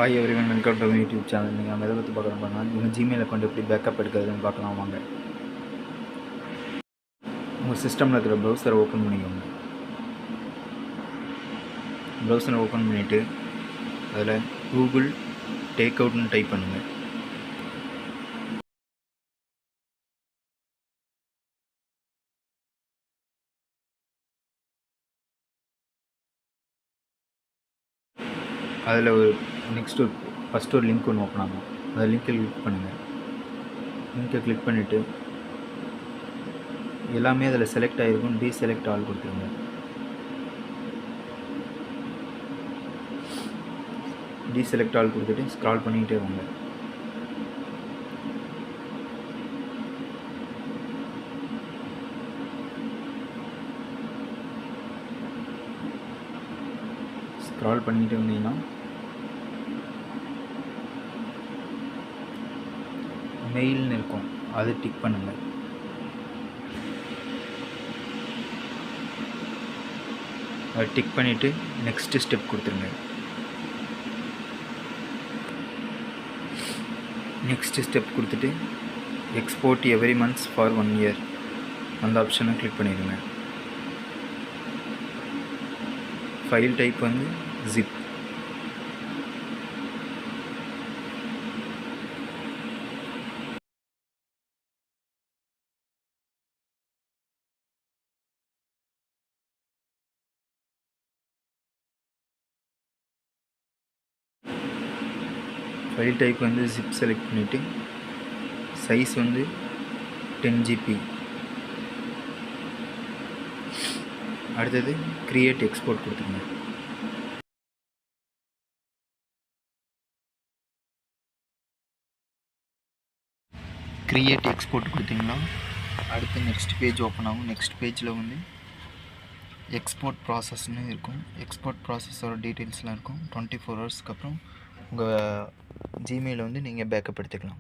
Hi everyone, welcome to YouTube channel. நீங்கள் நம்ம எதை பற்றி பார்க்குறோம்னா உங்கள் ஜிமெயில் அக்கௌண்ட் எப்படி பேக்கப் எடுக்கிறதுன்னு பார்க்கலாம் வாங்க. உங்கள் சிஸ்டமில் இருக்கிற ப்ரௌசரை ஓப்பன் பண்ணிக்கோங்க. ப்ரௌசரை ஓப்பன் பண்ணிவிட்டு அதில் கூகுள் டேக் அவுட்னு டைப் பண்ணுங்கள். அதில் ஃபஸ்ட்டு ஒரு லிங்க் ஒன்று ஓப்பன் ஆகும். அந்த லிங்க்கை கிளிக் பண்ணுங்கள். லிங்க்கை கிளிக் பண்ணிவிட்டு எல்லாமே அதில் செலக்ட் ஆகிருக்கும். டீசெலக்ட் ஆல் கொடுத்துருங்க. டீசெலக்ட் ஆல் கொடுத்துட்டு ஸ்க்ரால் பண்ணிக்கிட்டே வாங்க. ஸ்க்ரால் பண்ணிக்கிட்டே வந்தீங்கன்னா மெயில்னு இருக்கும், அது டிக் பண்ணுங்கள். அதை டிக் பண்ணிவிட்டு நெக்ஸ்ட்டு ஸ்டெப் கொடுத்துருங்க. நெக்ஸ்ட்டு ஸ்டெப் கொடுத்துட்டு export every months for 1 year அந்த ஆப்ஷனை கிளிக் பண்ணிடுங்க. ஃபைல் டைப் வந்து ஜிப். ஃபைல் டைப் வந்து ஜிப் செலக்ட் பண்ணிவிட்டு சைஸ் வந்து 10 GB. அடுத்தது கிரியேட் எக்ஸ்போர்ட் கொடுத்துருங்க. கிரியேட் எக்ஸ்போர்ட் கொடுத்தீங்கன்னா அடுத்து நெக்ஸ்ட் பேஜ் ஓப்பன் ஆகும். நெக்ஸ்ட் பேஜில் வந்து எக்ஸ்போர்ட் ப்ராசஸ்ன்னு இருக்கும். எக்ஸ்போர்ட் ப்ராசஸோட டீட்டெயில்ஸ்லாம் இருக்கும். 24 ஹவர்ஸ்க்கு அப்புறம் உங்கள் ஜிமெயிலை வந்து நீங்கள் பேக்கப் எடுத்துக்கலாம்.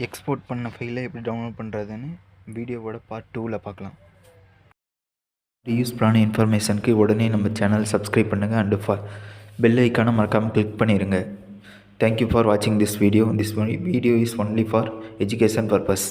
எக்ஸ்போர்ட் பண்ண ஃபைலை எப்படி டவுன்லோட் பண்ணுறதுன்னு வீடியோவோட பார்ட் 2ல் பார்க்கலாம். யூஸ்ஃபுல்லான இன்ஃபர்மேஷனுக்கு உடனே நம்ம சேனல் சப்ஸ்கிரைப் பண்ணுங்கள் அண்டு பெல் ஐக்கானை மறக்காமல் கிளிக் பண்ணிடுங்க. தேங்க்யூ ஃபார் வாட்சிங் this video. This video is only for education purpose.